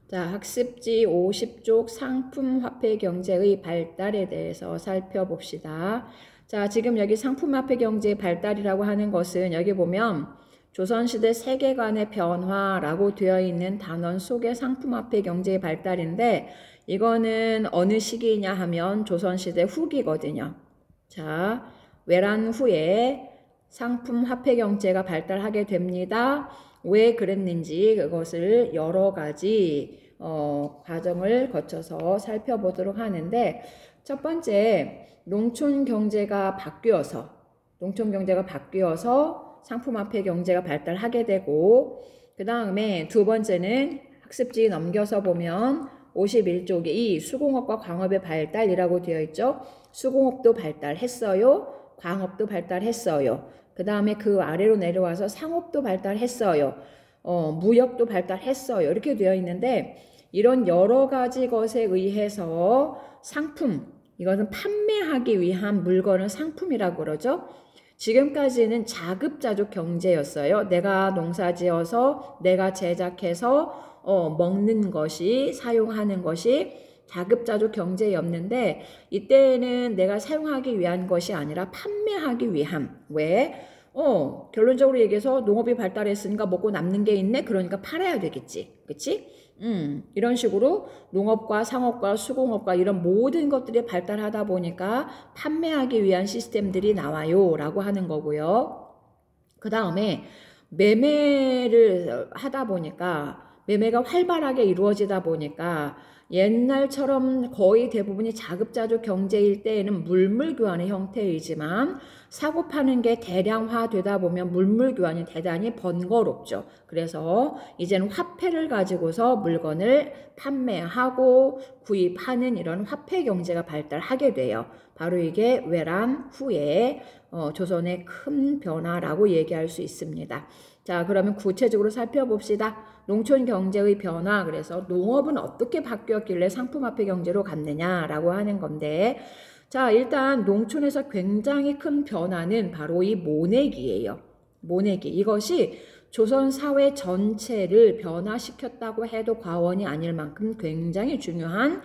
자, 학습지 50쪽 상품화폐 경제의 발달에 대해서 살펴봅시다. 자, 지금 여기 상품화폐 경제의 발달이라고 하는 것은 여기 보면 조선시대 세계관의 변화라고 되어 있는 단원 속의 상품화폐 경제의 발달인데 이거는 어느 시기냐 하면 조선시대 후기거든요. 자, 외란 후에 상품화폐 경제가 발달하게 됩니다. 왜 그랬는지 그것을 여러 가지 과정을 거쳐서 살펴보도록 하는데 첫 번째 농촌 경제가 바뀌어서 상품화폐 경제가 발달하게 되고 그 다음에 두 번째는 학습지 넘겨서 보면 51쪽이 수공업과 광업의 발달이라고 되어 있죠. 수공업도 발달했어요. 광업도 발달했어요. 그 다음에 그 아래로 내려와서 상업도 발달했어요. 무역도 발달했어요. 이렇게 되어 있는데 이런 여러 가지 것에 의해서 상품, 이것은 판매하기 위한 물건을 상품이라고 그러죠. 지금까지는 자급자족 경제였어요. 내가 농사지어서 내가 제작해서 먹는 것이, 사용하는 것이 자급자족 경제였는데 이때는 내가 사용하기 위한 것이 아니라 판매하기 위함. 왜? 결론적으로 얘기해서 농업이 발달했으니까 먹고 남는 게 있네? 그러니까 팔아야 되겠지. 그치? 이런 식으로 농업과 상업과 수공업과 이런 모든 것들이 발달하다 보니까 판매하기 위한 시스템들이 나와요. 라고 하는 거고요. 그 다음에 매매를 하다 보니까 매매가 활발하게 이루어지다 보니까 옛날처럼 거의 대부분이 자급자족 경제일 때에는 물물교환의 형태이지만 사고 파는 게 대량화되다 보면 물물교환이 대단히 번거롭죠. 그래서 이제는 화폐를 가지고서 물건을 판매하고 구입하는 이런 화폐 경제가 발달하게 돼요. 바로 이게 외란 후에 조선의 큰 변화라고 얘기할 수 있습니다. 자, 그러면 구체적으로 살펴봅시다. 농촌 경제의 변화, 그래서 농업은 어떻게 바뀌었길래 상품화폐 경제로 갔느냐라고 하는 건데 자, 일단 농촌에서 굉장히 큰 변화는 바로 이 모내기예요. 모내기. 이것이 조선 사회 전체를 변화시켰다고 해도 과언이 아닐 만큼 굉장히 중요한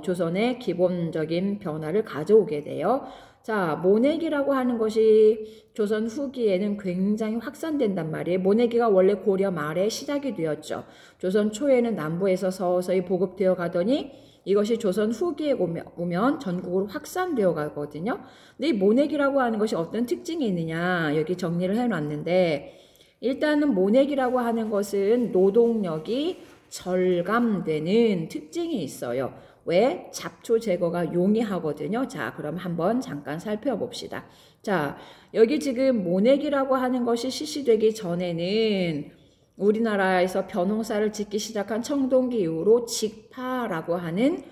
조선의 기본적인 변화를 가져오게 돼요. 자, 모내기라고 하는 것이 조선 후기에는 굉장히 확산된단 말이에요. 모내기가 원래 고려 말에 시작이 되었죠. 조선 초에는 남부에서 서서히 보급되어 가더니 이것이 조선 후기에 오면 전국으로 확산되어 가거든요. 근데 이 모내기라고 하는 것이 어떤 특징이 있느냐 여기 정리를 해놨는데 일단은 모내기라고 하는 것은 노동력이 절감되는 특징이 있어요. 왜? 잡초 제거가 용이하거든요. 자, 그럼 한번 잠깐 살펴봅시다. 자, 여기 지금 모내기라고 하는 것이 실시되기 전에는 우리나라에서 벼농사를 짓기 시작한 청동기 이후로 직파라고 하는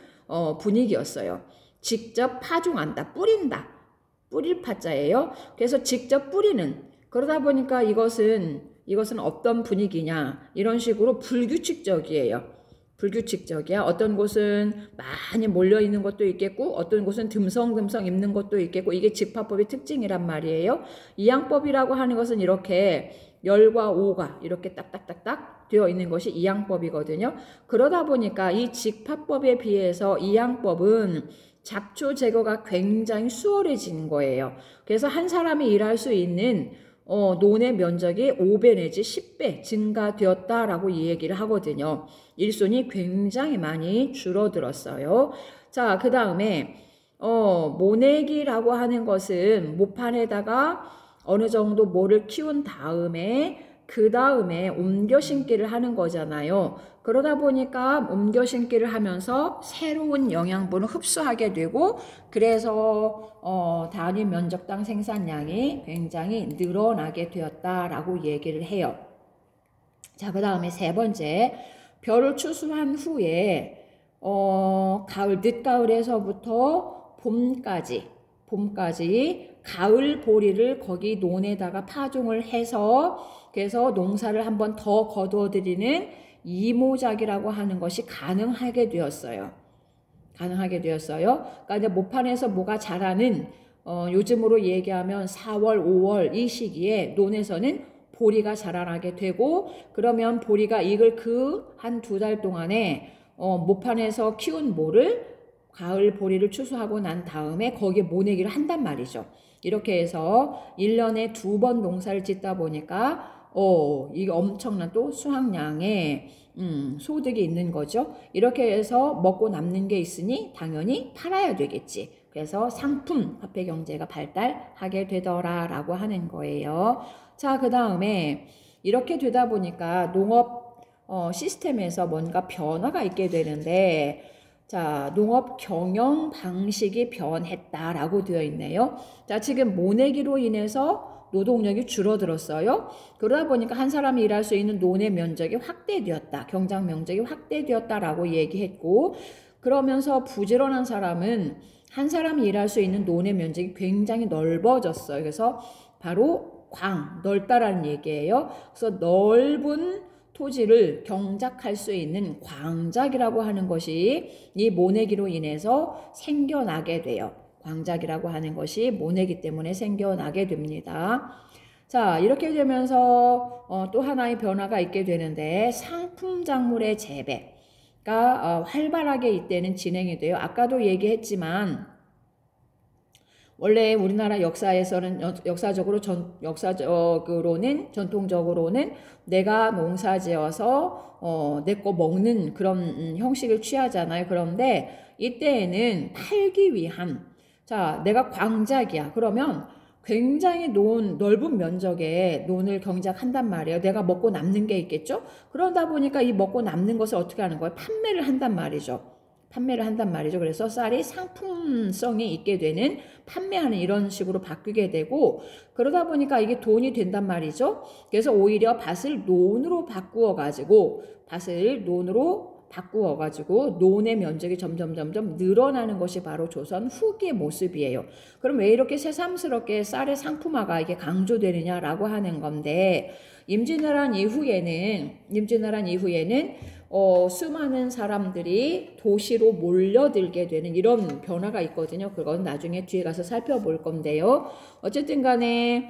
분위기였어요. 직접 파종한다, 뿌린다. 뿌릴 파자예요. 그래서 직접 뿌리는 그러다 보니까 이것은 어떤 분위기냐 이런 식으로 불규칙적이에요. 불규칙적이야. 어떤 곳은 많이 몰려있는 것도 있겠고 어떤 곳은 듬성듬성 있는 것도 있겠고 이게 직파법의 특징이란 말이에요. 이양법이라고 하는 것은 이렇게 열과 오가 이렇게 딱딱딱딱 되어 있는 것이 이양법이거든요. 그러다 보니까 이 직파법에 비해서 이양법은 잡초 제거가 굉장히 수월해진 거예요. 그래서 한 사람이 일할 수 있는 논의 면적이 5배 내지 10배 증가되었다라고 이 얘기를 하거든요. 일손이 굉장히 많이 줄어들었어요. 자, 그 다음에 모내기라고 하는 것은 모판에다가 어느 정도 모를 키운 다음에 그 다음에 옮겨 심기를 하는 거잖아요. 그러다 보니까 옮겨 심기를 하면서 새로운 영양분을 흡수하게 되고 그래서 단위 면적당 생산량이 굉장히 늘어나게 되었다라고 얘기를 해요. 자, 그 다음에 세 번째, 벼를 추수한 후에 가을, 늦가을에서부터 봄까지 가을 보리를 거기 논에다가 파종을 해서 그래서 농사를 한번 더 거두어들이는 이모작이라고 하는 것이 가능하게 되었어요. 그러니까 이제 모판에서 뭐가 자라는 요즘으로 얘기하면 4월, 5월 이 시기에 논에서는 보리가 자라나게 되고, 그러면 보리가 이걸 그 한 두 달 동안에 모판에서 키운 모를 가을 보리를 추수하고 난 다음에 거기에 모내기를 한단 말이죠. 이렇게 해서 1년에 2번 농사를 짓다 보니까 이게 엄청난 또 수확량의 소득이 있는 거죠. 이렇게 해서 먹고 남는 게 있으니 당연히 팔아야 되겠지. 그래서 상품 화폐 경제가 발달하게 되더라라고 하는 거예요. 자, 그 다음에 이렇게 되다 보니까 농업 시스템에서 뭔가 변화가 있게 되는데, 자, 농업 경영 방식이 변했다라고 되어 있네요. 자, 지금 모내기로 인해서 노동력이 줄어들었어요. 그러다 보니까 한 사람이 일할 수 있는 논의 면적이 확대되었다. 경작 면적이 확대되었다라고 얘기했고, 그러면서 부지런한 사람은 한 사람이 일할 수 있는 논의 면적이 굉장히 넓어졌어요. 그래서 바로 넓다라는 얘기예요. 그래서 넓은 토지를 경작할 수 있는 광작이라고 하는 것이 이 모내기로 인해서 생겨나게 돼요. 광작이라고 하는 것이 모내기 때문에 생겨나게 됩니다. 자, 이렇게 되면서 또 하나의 변화가 있게 되는데, 상품 작물의 재배가 활발하게 이때는 진행이 돼요. 아까도 얘기했지만 원래 우리나라 역사에서는 역사적으로는 전통적으로는 내가 농사지어서 내 거 먹는 그런 형식을 취하잖아요. 그런데 이때에는 팔기 위한, 자, 내가 광작이야. 그러면 굉장히 넓은 면적의 논을 경작한단 말이에요. 내가 먹고 남는 게 있겠죠? 그러다 보니까 이 먹고 남는 것을 어떻게 하는 거예요? 판매를 한단 말이죠. 그래서 쌀이 상품성이 있게 되는, 판매하는 이런 식으로 바뀌게 되고, 그러다 보니까 이게 돈이 된단 말이죠. 그래서 오히려 밭을 논으로 바꾸어 가지고 논의 면적이 점점 늘어나는 것이 바로 조선 후기의 모습이에요. 그럼 왜 이렇게 새삼스럽게 쌀의 상품화가 이게 강조되느냐라고 하는 건데, 임진왜란 이후에는 수많은 사람들이 도시로 몰려들게 되는 이런 변화가 있거든요. 그건 나중에 뒤에 가서 살펴볼 건데요. 어쨌든 간에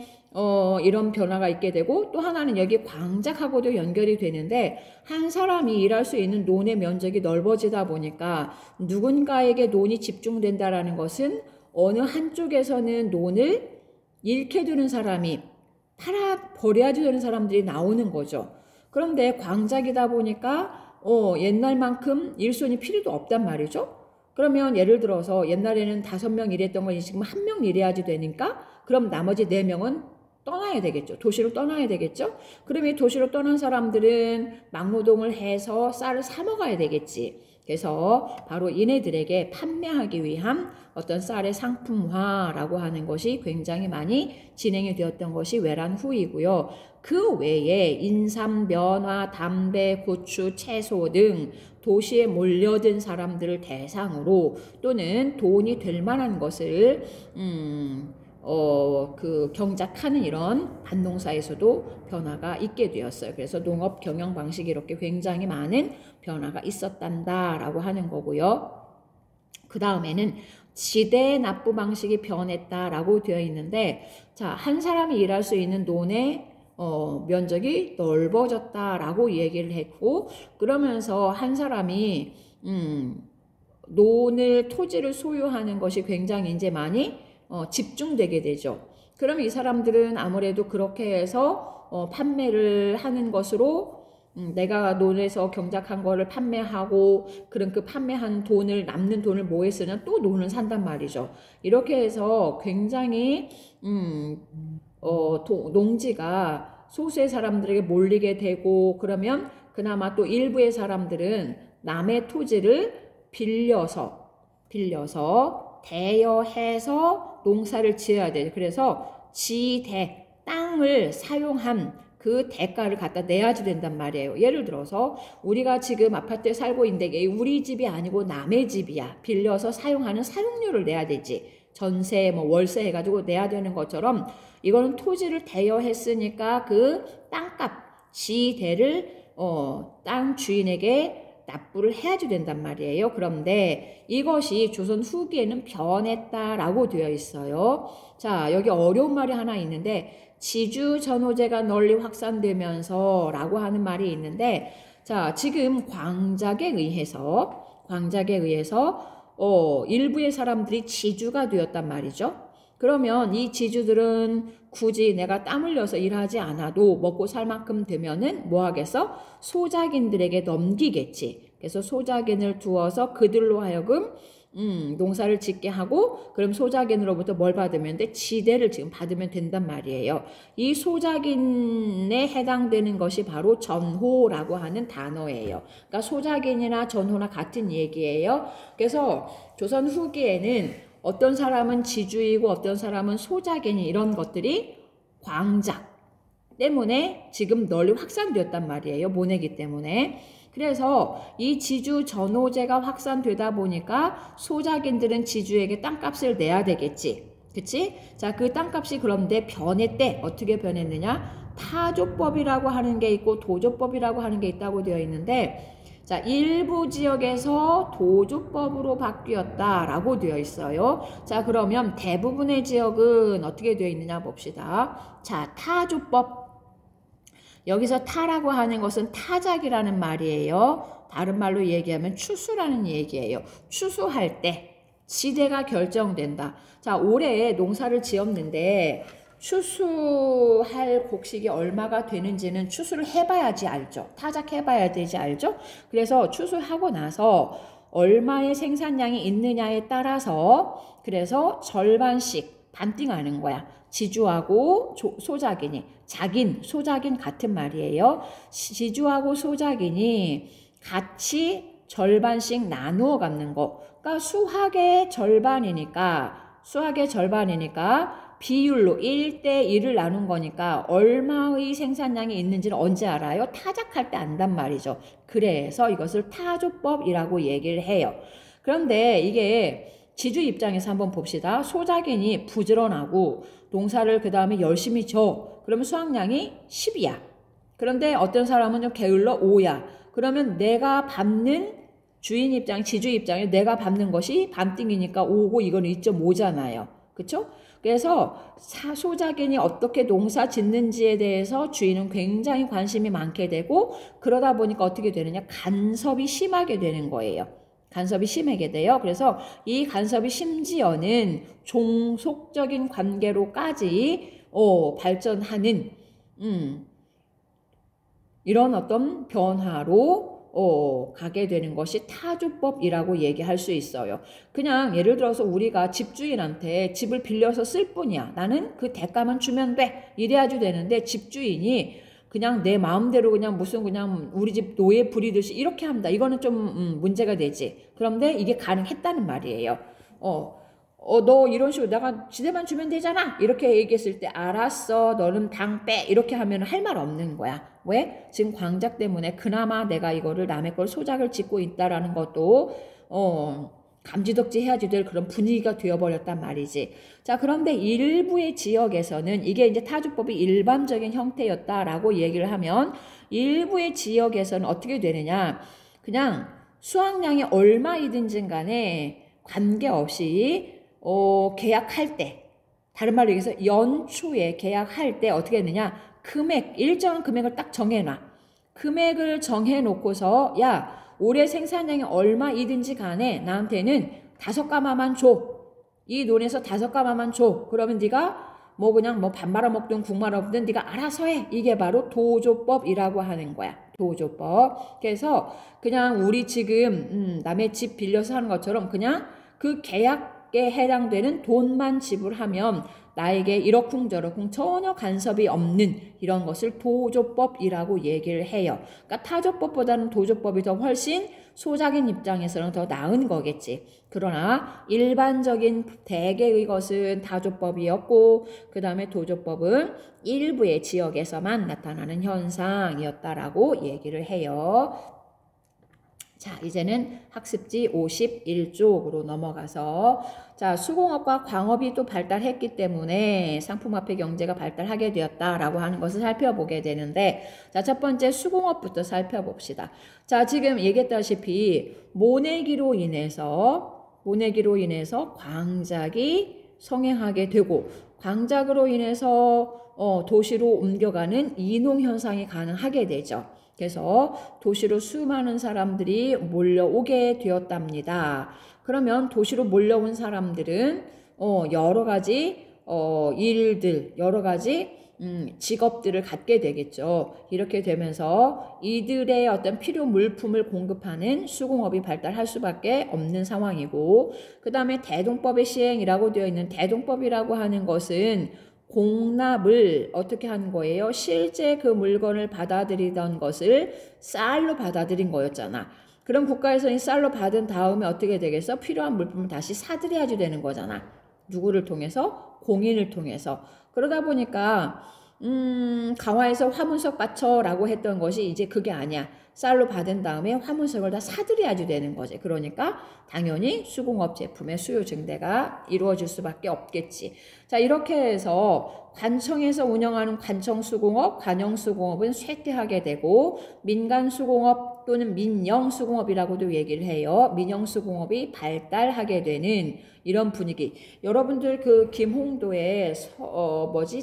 이런 변화가 있게 되고, 또 하나는 여기 광작하고도 연결이 되는데, 한 사람이 일할 수 있는 논의 면적이 넓어지다 보니까 누군가에게 논이 집중된다라는 것은 어느 한쪽에서는 논을 잃게 되는 사람이, 버려야지 되는 사람들이 나오는 거죠. 그런데 광작이다 보니까 옛날만큼 일손이 필요도 없단 말이죠. 그러면 예를 들어서 옛날에는 5명 일했던 건 지금 1명 일해야지 되니까, 그럼 나머지 4명은 떠나야 되겠죠. 도시로 떠나야 되겠죠. 그러면 도시로 떠난 사람들은 막노동을 해서 쌀을 사 먹어야 되겠지. 그래서 바로 얘네들에게 판매하기 위한 어떤 쌀의 상품화라고 하는 것이 굉장히 많이 진행이 되었던 것이 외란 후이고요. 그 외에 인삼, 면화, 담배, 고추, 채소 등 도시에 몰려든 사람들을 대상으로, 또는 돈이 될 만한 것을 경작하는 이런 밭농사에서도 변화가 있게 되었어요. 그래서 농업 경영 방식이 이렇게 굉장히 많은 변화가 있었단다라고 하는 거고요. 그 다음에는 지대 납부 방식이 변했다라고 되어 있는데, 자, 한 사람이 일할 수 있는 논의 면적이 넓어졌다라고 얘기를 했고, 그러면서 한 사람이 토지를 소유하는 것이 굉장히 이제 많이 집중되게 되죠. 그럼 이 사람들은 아무래도 그렇게 해서 판매를 하는 것으로, 내가 논에서 경작한 거를 판매하고, 그런 그 판매한 남는 돈을 뭐에 쓰냐, 또 논을 산단 말이죠. 이렇게 해서 굉장히 농지가 소수의 사람들에게 몰리게 되고, 그러면 그나마 또 일부의 사람들은 남의 토지를 빌려서 대여해서 농사를 지어야 돼요. 그래서 땅을 사용한 그 대가를 갖다 내야지 된단 말이에요. 예를 들어서 우리가 지금 아파트에 살고 있는데 우리 집이 아니고 남의 집이야. 빌려서 사용하는 사용료를 내야 되지. 전세, 월세 해가지고 내야 되는 것처럼, 이거는 토지를 대여했으니까 그 땅값, 지대를 땅 주인에게 납부를 해야지 된단 말이에요. 그런데 이것이 조선 후기에는 변했다라고 되어 있어요. 자, 여기 어려운 말이 하나 있는데 지주 전호제가 널리 확산되면서 라고 하는 말이 있는데, 자, 지금 광작에 의해서 일부의 사람들이 지주가 되었단 말이죠. 그러면 이 지주들은 굳이 내가 땀 흘려서 일하지 않아도 먹고 살 만큼 되면은 뭐 하겠어? 소작인들에게 넘기겠지. 그래서 소작인을 두어서 그들로 하여금 농사를 짓게 하고, 그럼 소작인으로부터 뭘 받으면 돼? 지대를 지금 받으면 된단 말이에요. 이 소작인에 해당되는 것이 바로 전호라고 하는 단어예요. 그러니까 소작인이나 전호나 같은 얘기예요. 그래서 조선 후기에는 어떤 사람은 지주이고 어떤 사람은 소작인이, 이런 것들이 광작 때문에 지금 널리 확산되었단 말이에요. 모내기 때문에. 그래서 이 지주 전호제가 확산되다 보니까 소작인들은 지주에게 땅값을 내야 되겠지. 그치? 자, 그 땅값이 그런데 변했대. 어떻게 변했느냐? 타조법이라고 하는 게 있고 도조법이라고 하는 게 있다고 되어 있는데, 자, 일부 지역에서 도조법으로 바뀌었다라고 되어 있어요. 자, 그러면 대부분의 지역은 어떻게 되어 있느냐 봅시다. 자, 타조법. 여기서 타라고 하는 것은 타작이라는 말이에요. 다른 말로 얘기하면 추수라는 얘기예요. 추수할 때 지대가 결정된다. 자, 올해 농사를 지었는데 추수할 곡식이 얼마가 되는지는 추수를 해봐야지 알죠. 타작해봐야 되지 알죠. 그래서 추수하고 나서 얼마의 생산량이 있느냐에 따라서 그래서 절반씩 반띵하는 거야. 지주하고 소작인이, 소작인 같은 말이에요. 지주하고 소작인이 같이 절반씩 나누어 갖는 거. 그러니까 수학의 절반이니까 비율로 1대1을 나눈 거니까 얼마의 생산량이 있는지는 언제 알아요? 타작할 때 안단 말이죠. 그래서 이것을 타조법이라고 얘기를 해요. 그런데 이게 지주 입장에서 한번 봅시다. 소작인이 부지런하고 농사를 그 다음에 열심히 져. 그러면 수확량이 10이야. 그런데 어떤 사람은 좀 게을러 5야. 그러면 내가 밟는 주인 입장, 지주 입장에 내가 밟는 것이 반띵이니까 5고 이건 2.5잖아요. 그쵸? 그래서 소작인이 어떻게 농사 짓는지에 대해서 주인은 굉장히 관심이 많게 되고, 그러다 보니까 어떻게 되느냐? 간섭이 심하게 되는 거예요. 간섭이 심하게 돼요. 그래서 이 간섭이 심지어는 종속적인 관계로까지 발전하는 이런 어떤 변화로 가게 되는 것이 타조법이라고 얘기할 수 있어요. 그냥 예를 들어서 우리가 집주인한테 집을 빌려서 쓸 뿐이야. 나는 그 대가만 주면 돼. 이래야지 되는데 집주인이 그냥 내 마음대로 그냥 우리 집 노예 부리듯이 이렇게 합니다. 이거는 좀 문제가 되지. 그런데 이게 가능했다는 말이에요. 너 이런 식으로 내가 지대만 주면 되잖아. 이렇게 얘기했을 때 알았어. 너는 당 빼. 이렇게 하면 할 말 없는 거야. 왜? 지금 광작 때문에 그나마 내가 이거를 남의 걸 소작을 짓고 있다라는 것도 감지덕지 해야지 될 그런 분위기가 되어버렸단 말이지. 자, 그런데 일부의 지역에서는 이게 이제 타조법이 일반적인 형태였다라고 얘기를 하면, 일부의 지역에서는 어떻게 되느냐. 그냥 수확량이 얼마이든지 간에 관계없이 계약할 때, 다른 말로 얘기해서 연초에 계약할 때 어떻게 했느냐. 일정한 금액을 딱 정해놔. 금액을 정해놓고서 올해 생산량이 얼마이든지 간에 나한테는 5가마만 줘. 이 논에서 5가마만 줘. 그러면 네가 그냥 밥 말아 먹든 국 말아 먹든 네가 알아서 해. 이게 바로 도조법이라고 하는 거야. 도조법. 그래서 그냥 우리 지금 남의 집 빌려서 하는 것처럼 그냥 그 계약에 해당되는 돈만 지불하면 나에게 이러쿵저러쿵 전혀 간섭이 없는 이런 것을 도조법이라고 얘기를 해요. 그러니까 타조법보다는 도조법이 더 훨씬 소작인 입장에서는 더 나은 거겠지. 그러나 일반적인 대개의 것은 타조법이었고, 그 다음에 도조법은 일부의 지역에서만 나타나는 현상이었다라고 얘기를 해요. 자, 이제는 학습지 51쪽으로 넘어가서 자, 수공업과 광업이 또 발달했기 때문에 상품화폐 경제가 발달하게 되었다라고 하는 것을 살펴보게 되는데 자, 첫 번째 수공업부터 살펴봅시다. 자, 지금 얘기했다시피 모내기로 인해서 광작이 성행하게 되고 광작으로 인해서 도시로 옮겨가는 이농 현상이 가능하게 되죠. 그래서 도시로 수많은 사람들이 몰려오게 되었답니다. 그러면 도시로 몰려온 사람들은 여러 가지 일들, 여러 가지 직업들을 갖게 되겠죠. 이렇게 되면서 이들의 어떤 필요 물품을 공급하는 수공업이 발달할 수밖에 없는 상황이고 그 다음에 대동법의 시행이라고 되어 있는 대동법이라고 하는 것은 공납을 어떻게 하는 거예요? 실제 그 물건을 받아들이던 것을 쌀로 받아들인 거였잖아. 그럼 국가에서 이 쌀로 받은 다음에 어떻게 되겠어? 필요한 물품을 다시 사들여야지 되는 거잖아. 누구를 통해서? 공인을 통해서. 그러다 보니까 강화해서 화문석 받쳐라고 했던 것이 이제 그게 아니야. 쌀로 받은 다음에 화문석을 다 사들여야지 되는 거지. 그러니까 당연히 수공업 제품의 수요 증대가 이루어질 수밖에 없겠지. 자, 이렇게 해서 관청에서 운영하는 관청수공업, 관영수공업은 쇠퇴하게 되고 민간수공업 또는 민영수공업이라고도 얘기를 해요. 민영수공업이 발달하게 되는 이런 분위기. 여러분들 그 김홍도의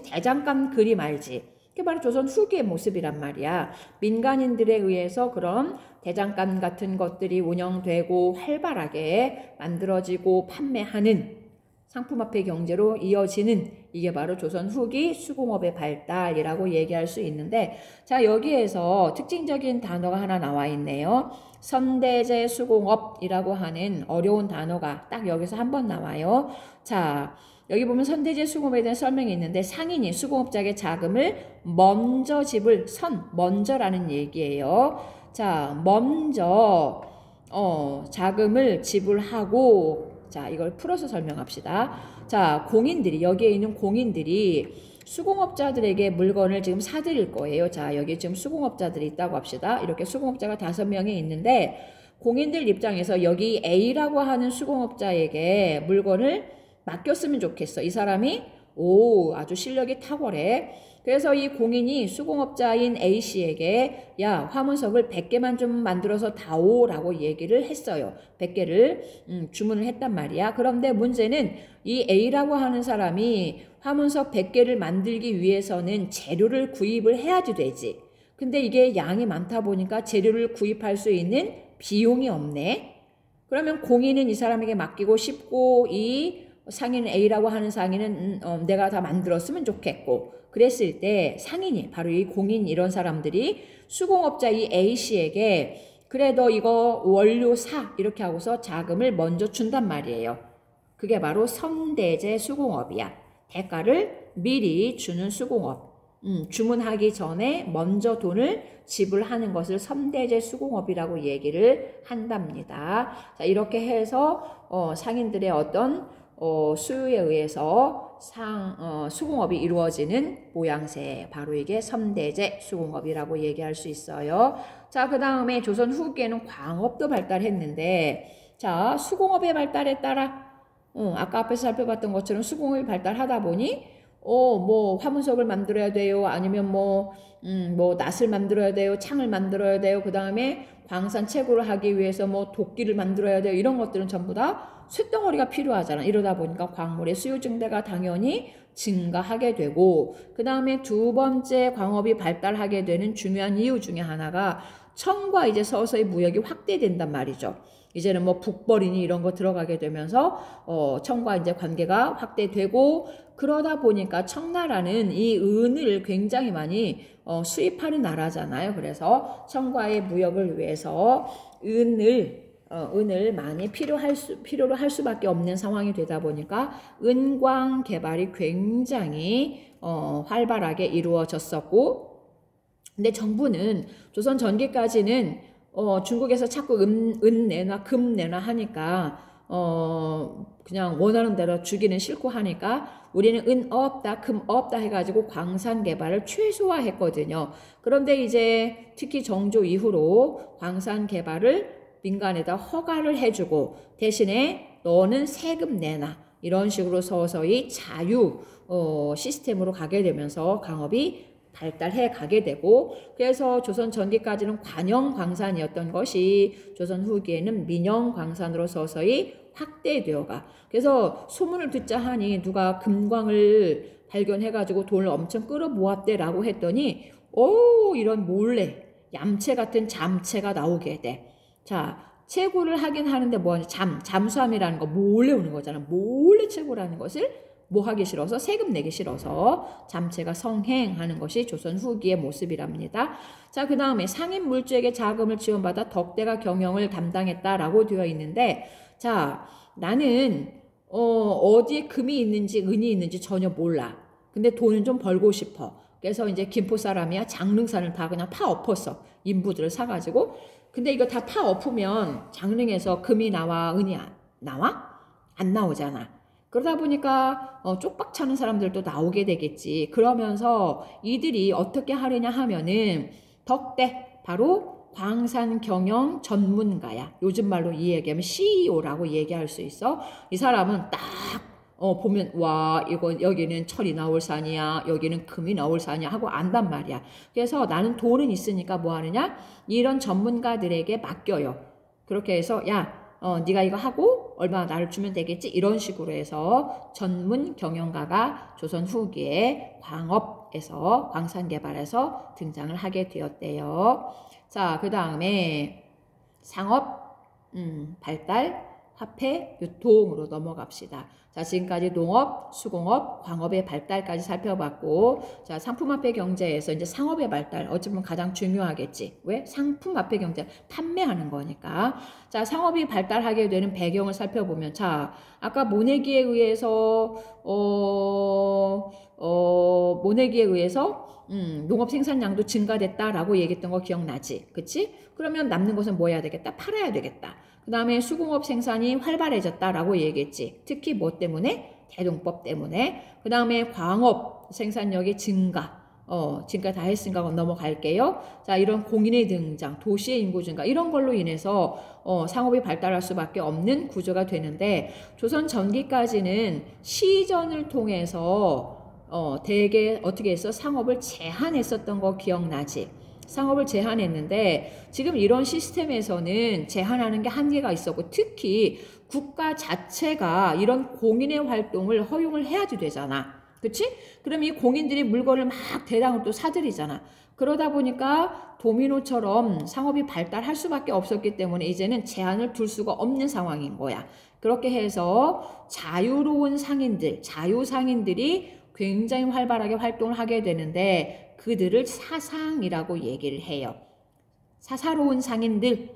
대장간 그림 알지? 그게 바로 조선 후기의 모습이란 말이야. 민간인들에 의해서 그런 대장간 같은 것들이 운영되고 활발하게 만들어지고 판매하는 상품화폐 경제로 이어지는 이게 바로 조선 후기 수공업의 발달이라고 얘기할 수 있는데 자, 여기에서 특징적인 단어가 하나 나와 있네요. 선대제 수공업이라고 하는 어려운 단어가 딱 여기서 한번 나와요. 자, 여기 보면 선대제 수공업에 대한 설명이 있는데 상인이 수공업자에게 자금을 먼저 먼저라는 얘기예요. 자, 먼저 자금을 지불하고 자, 이걸 풀어서 설명합시다. 자, 여기에 있는 공인들이 수공업자들에게 물건을 지금 사드릴 거예요. 자, 여기 지금 수공업자들이 있다고 합시다. 이렇게 수공업자가 5명이 있는데 공인들 입장에서 여기 A라고 하는 수공업자에게 물건을 맡겼으면 좋겠어. 이 사람이 아주 실력이 탁월해. 그래서 이 공인이 수공업자인 A씨에게 야, 화문석을 100개만 좀 만들어서 다오라고 얘기를 했어요. 100개를 주문을 했단 말이야. 그런데 문제는 이 A라고 하는 사람이 화문석 100개를 만들기 위해서는 재료를 구입을 해야지 되지. 근데 이게 양이 많다 보니까 재료를 구입할 수 있는 비용이 없네. 그러면 공인은 이 사람에게 맡기고 싶고 이 상인 A라고 하는 상인은 내가 다 만들었으면 좋겠고 그랬을 때 상인이 바로 이 공인 이런 사람들이 수공업자 이 A씨에게 그래 너 이거 원료 사 이렇게 하고서 자금을 먼저 준단 말이에요. 그게 바로 선대제 수공업이야. 대가를 미리 주는 수공업. 주문하기 전에 먼저 돈을 지불하는 것을 선대제 수공업이라고 얘기를 한답니다. 자, 이렇게 해서 상인들의 어떤 수요에 의해서 수공업이 이루어지는 모양새 바로 이게 선대제 수공업이라고 얘기할 수 있어요. 자, 그 다음에 조선 후기에는 광업도 발달했는데 자, 수공업의 발달에 따라 아까 앞에서 살펴봤던 것처럼 수공업이 발달하다 보니 뭐 화문석을 만들어야 돼요. 아니면 뭐 낫을 만들어야 돼요. 창을 만들어야 돼요. 그 다음에 광산 채굴을 하기 위해서 뭐 도끼를 만들어야 돼요. 이런 것들은 전부 다 쇳덩어리가 필요하잖아. 이러다 보니까 광물의 수요 증대가 당연히 증가하게 되고 그 다음에 두 번째 광업이 발달하게 되는 중요한 이유 중에 하나가 청과 이제 서서히 무역이 확대된단 말이죠. 이제는 뭐 북벌이니 이런 거 들어가게 되면서 청과 이제 관계가 확대되고 그러다 보니까 청나라는 이 은을 굉장히 많이 수입하는 나라잖아요. 그래서 청과의 무역을 위해서 은을 많이 필요로 할 수밖에 없는 상황이 되다 보니까 은광 개발이 굉장히 활발하게 이루어졌었고 근데 정부는 조선 전기까지는 중국에서 자꾸 은 내놔 금 내놔 하니까 그냥 원하는 대로 주기는 싫고 하니까 우리는 은 없다 금 없다 해가지고 광산 개발을 최소화했거든요. 그런데 이제 특히 정조 이후로 광산 개발을 민간에다 허가를 해주고 대신에 너는 세금 내놔. 이런 식으로 서서히 자유 시스템으로 가게 되면서 강업이 발달해 가게 되고 그래서 조선 전기까지는 관영 광산이었던 것이 조선 후기에는 민영 광산으로 서서히 확대되어가. 그래서 소문을 듣자 하니 누가 금광을 발견해가지고 돈을 엄청 끌어모았대라고 했더니 이런 몰래 얌체 같은 잠체가 나오게 돼. 자, 채굴을 하긴 하는데 뭐하냐? 잠수함이라는 거 몰래 오는 거잖아. 몰래 채굴하는 것을 뭐 하기 싫어서 세금 내기 싫어서 잠체가 성행하는 것이 조선 후기의 모습이랍니다. 자, 그 다음에 상인 물주에게 자금을 지원받아 덕대가 경영을 담당했다라고 되어 있는데 자, 나는 어디에 금이 있는지 은이 있는지 전혀 몰라. 근데 돈은 좀 벌고 싶어. 그래서 이제 김포 사람이야 장릉산을 다 그냥 파 엎었어. 인부들을 사가지고. 근데 이거 다 파 엎으면 장릉에서 금이 나와 은이 나와? 안 나오잖아. 그러다 보니까 쪽박 차는 사람들도 나오게 되겠지. 그러면서 이들이 어떻게 하려냐 하면은 덕대 바로 광산 경영 전문가야. 요즘 말로 이 얘기하면 CEO라고 얘기할 수 있어. 이 사람은 딱 보면 와 이거 여기는 철이 나올 산이야. 여기는 금이 나올 산이야 하고 안단 말이야. 그래서 나는 돈은 있으니까 뭐 하느냐? 이런 전문가들에게 맡겨요. 그렇게 해서 야 네가 이거 하고 얼마 나를 주면 되겠지 이런 식으로 해서 전문 경영가가 조선 후기에 광업에서 광산 개발에서 등장을 하게 되었대요. 자, 그 다음에 상업 발달 화폐 유통으로 넘어갑시다. 자, 지금까지 농업, 수공업, 광업의 발달까지 살펴봤고, 자, 상품화폐 경제에서 이제 상업의 발달, 어찌보면 가장 중요하겠지. 왜? 상품화폐 경제, 판매하는 거니까. 자, 상업이 발달하게 되는 배경을 살펴보면, 자, 아까 모내기에 의해서, 모내기에 의해서, 농업 생산량도 증가됐다라고 얘기했던 거 기억나지? 그치? 그러면 남는 것은 뭐 해야 되겠다? 팔아야 되겠다. 그 다음에 수공업 생산이 활발해졌다라고 얘기했지. 특히 뭐 때문에? 대동법 때문에. 그 다음에 광업 생산력의 증가. 지금까지 다 했으니까 넘어갈게요. 자, 이런 공인의 등장, 도시의 인구 증가 이런 걸로 인해서 상업이 발달할 수밖에 없는 구조가 되는데 조선 전기까지는 시전을 통해서 대개 어떻게 해서 상업을 제한했었던 거 기억나지? 상업을 제한했는데 지금 이런 시스템에서는 제한하는 게 한계가 있었고 특히 국가 자체가 이런 공인의 활동을 허용을 해야지 되잖아. 그치? 그럼 이 공인들이 물건을 막 대량으로 또 사들이잖아. 그러다 보니까 도미노처럼 상업이 발달할 수밖에 없었기 때문에 이제는 제한을 둘 수가 없는 상황인 거야. 그렇게 해서 자유로운 상인들, 자유상인들이 굉장히 활발하게 활동을 하게 되는데 그들을 사상이라고 얘기를 해요. 사사로운 상인들,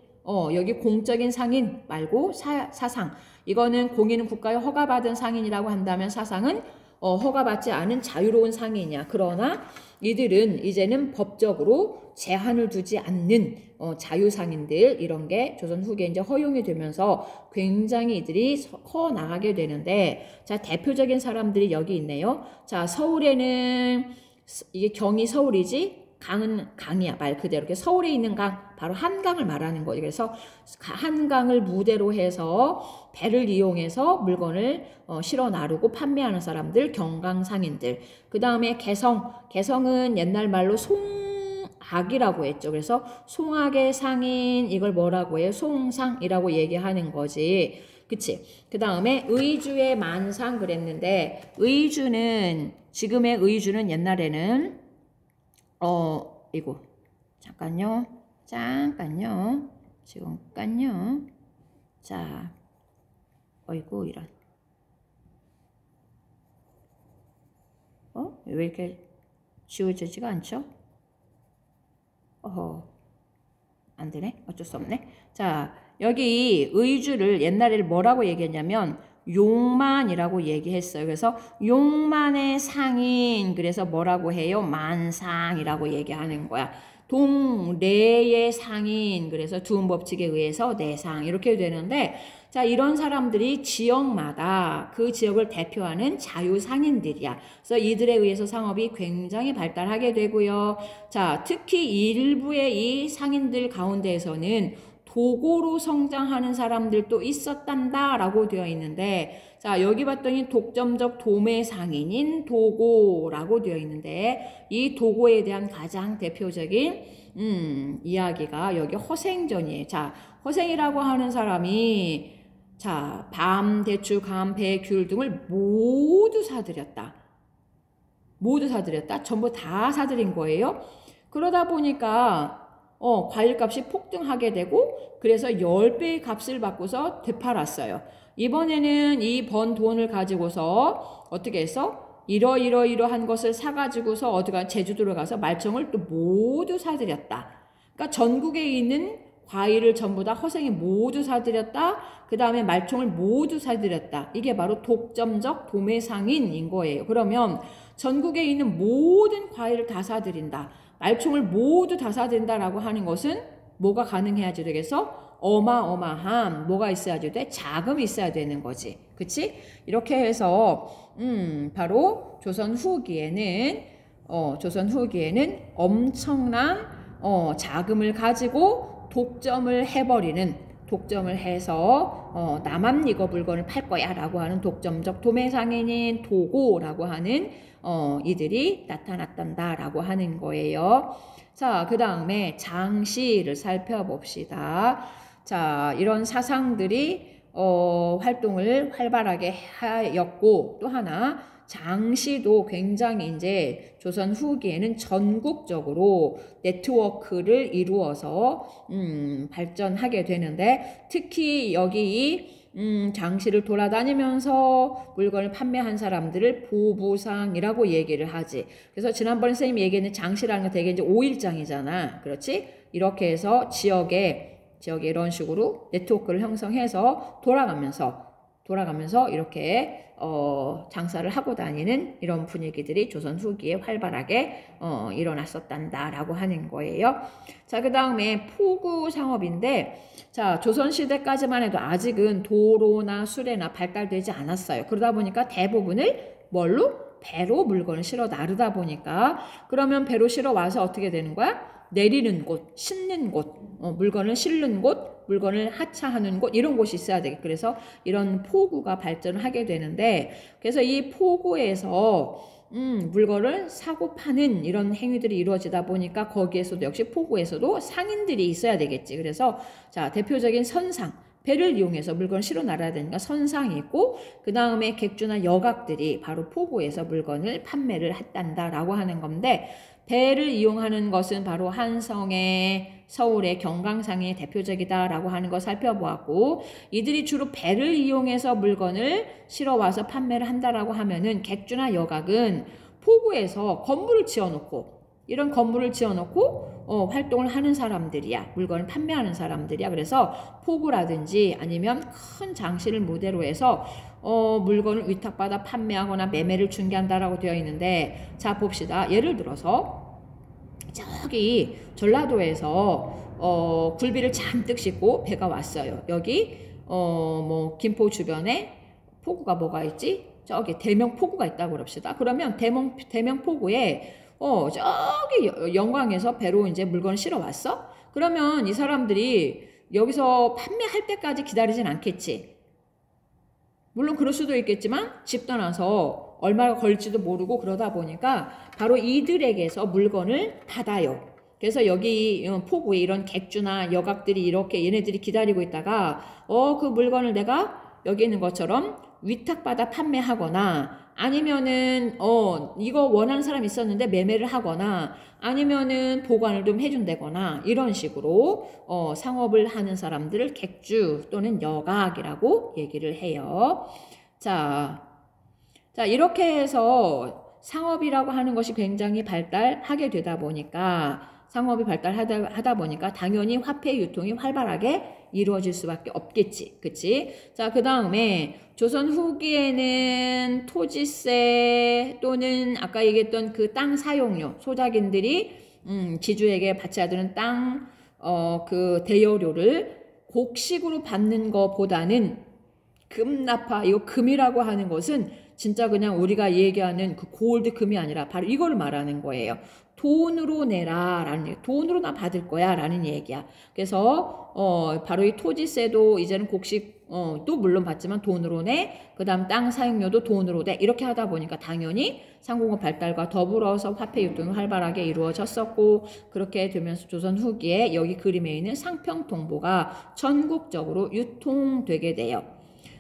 여기 공적인 상인 말고 사상. 이거는 공인은 국가에 허가받은 상인이라고 한다면 사상은 허가받지 않은 자유로운 상인이야. 그러나 이들은 이제는 법적으로 제한을 두지 않는 자유상인들 이런 게 조선 후기에 이제 허용이 되면서 굉장히 이들이 커 나가게 되는데 자, 대표적인 사람들이 여기 있네요. 자, 서울에는 이게 경이 서울이지 강은 강이야. 말 그대로. 서울에 있는 강, 바로 한강을 말하는 거지. 그래서 한강을 무대로 해서 배를 이용해서 물건을 실어 나르고 판매하는 사람들, 경강상인들. 그 다음에 개성은 옛날 말로 송악이라고 했죠. 그래서 송악의 상인, 이걸 뭐라고 해요? 송상이라고 얘기하는 거지. 그치? 그 다음에 의주의 만상 그랬는데, 지금의 의주는 옛날에는 이거 잠깐요. 지금깐요. 자, 어이구 이런. 왜 이렇게 지워지지가 않죠? 안 되네. 어쩔 수 없네. 자, 여기 의주를 옛날에 뭐라고 얘기했냐면 용만이라고 얘기했어요. 그래서 용만의 상인, 그래서 뭐라고 해요? 만상이라고 얘기하는 거야. 동래의 상인, 그래서 두음법칙에 의해서 내상 이렇게 되는데 자, 이런 사람들이 지역마다 그 지역을 대표하는 자유상인들이야. 그래서 이들에 의해서 상업이 굉장히 발달하게 되고요. 자, 특히 일부의 이 상인들 가운데에서는 도고로 성장하는 사람들도 있었단다 라고 되어 있는데, 자, 여기 봤더니 독점적 도매상인인 도고라고 되어 있는데, 이 도고에 대한 가장 대표적인 이야기가 여기 허생전이에요. 자, 허생이라고 하는 사람이 자, 밤, 대추, 감, 배, 귤 등을 모두 사들였다. 모두 사들였다. 전부 다 사들인 거예요. 그러다 보니까 과일값이 폭등하게 되고, 그래서 10배의 값을 받고서 되팔았어요. 이번에는 이 번 돈을 가지고서 어떻게 해서 이러한 것을 사가지고서 어디가 제주도로 가서 말청을 또 모두 사들였다. 그러니까 전국에 있는 과일을 전부 다 허생이 모두 사들였다. 그 다음에 말총을 모두 사들였다. 이게 바로 독점적 도매상인인 거예요. 그러면 전국에 있는 모든 과일을 다 사들인다. 말총을 모두 다 사들인다라고 하는 것은 뭐가 가능해야지 되겠어? 어마어마한 뭐가 있어야지 돼? 자금이 있어야 되는 거지. 그치? 이렇게 해서 바로 조선 후기에는 엄청난 자금을 가지고 독점을 해서 나만 이거 물건을 팔 거야 라고 하는 독점적 도매상인인 도고라고 하는 이들이 나타났단다 라고 하는 거예요. 자, 그 다음에 장시를 살펴봅시다. 자, 이런 사상들이 활동을 활발하게 하였고, 또 하나 장시도 굉장히 이제 조선 후기에는 전국적으로 네트워크를 이루어서 발전하게 되는데, 특히 여기 장시를 돌아다니면서 물건을 판매한 사람들을 보부상이라고 얘기를 하지. 그래서 지난번에 선생님이 얘기했는 장시라는 건 되게 이제 5일장이잖아. 그렇지? 이렇게 해서 지역에 이런 식으로 네트워크를 형성해서 돌아가면서 이렇게 장사를 하고 다니는 이런 분위기들이 조선 후기에 활발하게 일어났었단다라고 하는 거예요. 자, 그 다음에 포구 상업인데, 자, 조선 시대까지만 해도 아직은 도로나 수레나 발달되지 않았어요. 그러다 보니까 대부분을 뭘로? 배로 물건을 실어 나르다 보니까, 그러면 배로 실어 와서 어떻게 되는 거야? 내리는 곳, 싣는 곳, 물건을 실는 곳, 물건을 하차하는 곳, 이런 곳이 있어야 되겠. 그래서 이런 포구가 발전을 하게 되는데, 그래서 이 포구에서 물건을 사고 파는 이런 행위들이 이루어지다 보니까 거기에서도 역시 포구에서도 상인들이 있어야 되겠지. 그래서 자, 대표적인 선상, 배를 이용해서 물건을 실어 나가야 되니까 선상이 있고, 그 다음에 객주나 여각들이 바로 포구에서 물건을 판매를 했단다라고 하는 건데, 배를 이용하는 것은 바로 한성의, 서울의 경강상이 대표적이다라고 하는 걸 살펴보았고, 이들이 주로 배를 이용해서 물건을 실어와서 판매를 한다라고 하면은 객주나 여각은 포구에서 건물을 지어놓고, 이런 건물을 지어놓고 활동을 하는 사람들이야. 물건을 판매하는 사람들이야. 그래서 포구라든지 아니면 큰 장시를 무대로 해서 물건을 위탁받아 판매하거나 매매를 중개한다라고 되어 있는데, 자, 봅시다. 예를 들어서 저기 전라도에서 굴비를 잔뜩 싣고 배가 왔어요. 여기 뭐 김포 주변에 포구가 뭐가 있지? 저기 대명포구가 있다고 그럽시다. 그러면 대명포구에 저기 영광에서 배로 이제 물건을 실어 왔어? 그러면 이 사람들이 여기서 판매할 때까지 기다리진 않겠지. 물론 그럴 수도 있겠지만 집 떠나서 얼마나 걸릴지도 모르고 그러다 보니까 바로 이들에게서 물건을 받아요. 그래서 여기 포구에 이런 객주나 여각들이 이렇게 얘네들이 기다리고 있다가 그 물건을 내가 여기 있는 것처럼 위탁받아 판매하거나, 아니면은 이거 원하는 사람이 있었는데 매매를 하거나, 아니면은 보관을 좀 해준다거나, 이런 식으로 상업을 하는 사람들을 객주 또는 여각이라고 얘기를 해요. 자, 이렇게 해서 상업이라고 하는 것이 굉장히 발달하게 되다 보니까, 상업이 발달하다 보니까 당연히 화폐 유통이 활발하게 이루어질 수밖에 없겠지. 그치? 자, 그 다음에 조선 후기에는 토지세 또는 아까 얘기했던 그 땅 사용료, 소작인들이 지주에게 바쳐야 되는 땅 그 대여료를 곡식으로 받는 것보다는 금납하, 이거 금이라고 하는 것은 진짜 그냥 우리가 얘기하는 그 골드 금이 아니라 바로 이걸 말하는 거예요. 돈으로 내라 라는 얘기. 돈으로 나 받을 거야 라는 얘기야. 그래서 바로 이 토지세도 이제는 곡식도 물론 받지만 돈으로 내. 그 다음 땅 사용료도 돈으로 내. 이렇게 하다 보니까 당연히 상공업 발달과 더불어서 화폐 유통이 활발하게 이루어졌었고, 그렇게 되면서 조선 후기에 여기 그림에 있는 상평통보가 전국적으로 유통되게 돼요.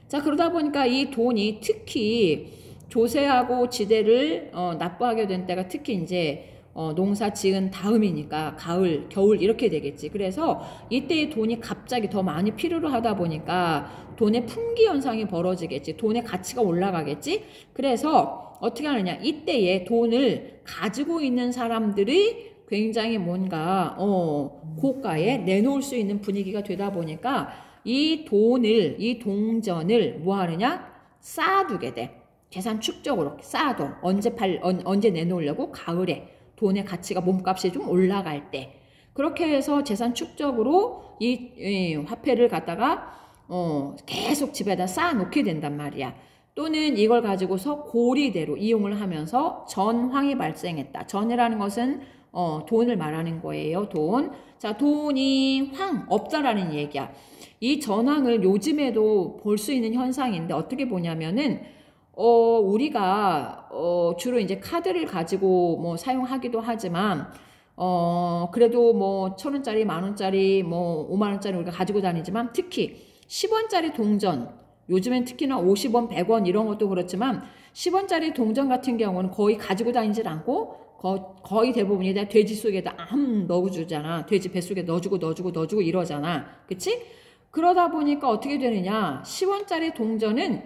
자, 그러다 보니까 이 돈이 특히 조세하고 지대를 납부하게 된 때가 특히 이제 농사 지은 다음이니까 가을, 겨울 이렇게 되겠지. 그래서 이때의 돈이 갑자기 더 많이 필요로 하다 보니까 돈의 풍기 현상이 벌어지겠지. 돈의 가치가 올라가겠지. 그래서 어떻게 하느냐. 이때에 돈을 가지고 있는 사람들이 굉장히 뭔가 고가에 내놓을 수 있는 분위기가 되다 보니까 이 돈을, 이 동전을 뭐 하느냐? 쌓아두게 돼. 계산 축적으로 쌓아둬. 언제 내놓으려고? 가을에. 돈의 가치가 몸값이 좀 올라갈 때. 그렇게 해서 재산 축적으로 이 화폐를 갖다가 계속 집에다 쌓아놓게 된단 말이야. 또는 이걸 가지고서 고리대로 이용을 하면서 전황이 발생했다. 전이라는 것은 돈을 말하는 거예요. 돈. 자, 돈이 없다라는 얘기야. 이 전황을 요즘에도 볼 수 있는 현상인데 어떻게 보냐면은 우리가 주로 이제 카드를 가지고 뭐 사용하기도 하지만 그래도 뭐 1,000원짜리, 10,000원짜리, 뭐 50,000원짜리 우리가 가지고 다니지만 특히 10원짜리 동전, 요즘엔 특히나 50원, 100원 이런 것도 그렇지만 10원짜리 동전 같은 경우는 거의 가지고 다니질 않고 거의 대부분이 다 돼지 속에다 넣어주잖아. 돼지 뱃속에 넣어주고 이러잖아. 그치? 그러다 보니까 어떻게 되느냐. 10원짜리 동전은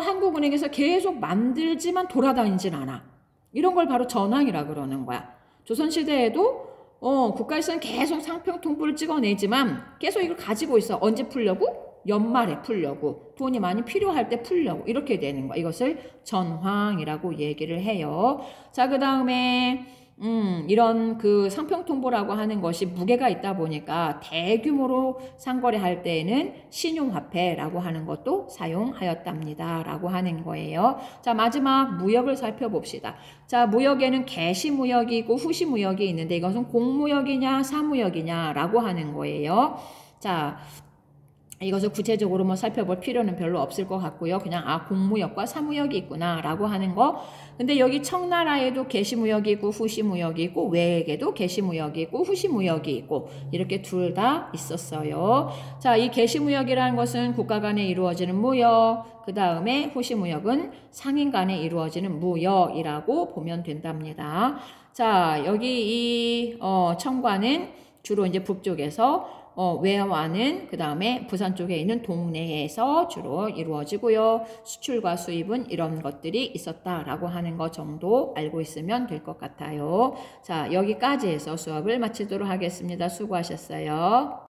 한국은행에서 계속 만들지만 돌아다니진 않아. 이런 걸 바로 전황이라 그러는 거야. 조선시대에도 국가에서는 계속 상평통보를 찍어내지만 계속 이걸 가지고 있어. 언제 풀려고? 연말에 풀려고. 돈이 많이 필요할 때 풀려고. 이렇게 되는 거야. 이것을 전황이라고 얘기를 해요. 자, 그 다음에 이런 그 상평통보라고 하는 것이 무게가 있다 보니까 대규모로 상거래할 때에는 신용화폐라고 하는 것도 사용하였답니다. 라고 하는 거예요. 자, 마지막 무역을 살펴봅시다. 자, 무역에는 개시무역이 있고 후시무역이 있는데 이것은 공무역이냐 사무역이냐 라고 하는 거예요. 자, 이것을 구체적으로 뭐 살펴볼 필요는 별로 없을 것 같고요. 그냥 공무역과 사무역이 있구나 라고 하는 거. 근데 여기 청나라에도 개시무역이 있고 후시무역이 있고 외에게도 개시무역이 있고 후시무역이 있고 이렇게 둘 다 있었어요. 자, 이 개시무역이라는 것은 국가 간에 이루어지는 무역, 그 다음에 후시무역은 상인 간에 이루어지는 무역이라고 보면 된답니다. 자, 여기 이 청과는 주로 이제 북쪽에서 외화는 그 다음에 부산 쪽에 있는 동네에서 주로 이루어지고요. 수출과 수입은 이런 것들이 있었다라고 하는 것 정도 알고 있으면 될 것 같아요. 자, 여기까지 해서 수업을 마치도록 하겠습니다. 수고하셨어요.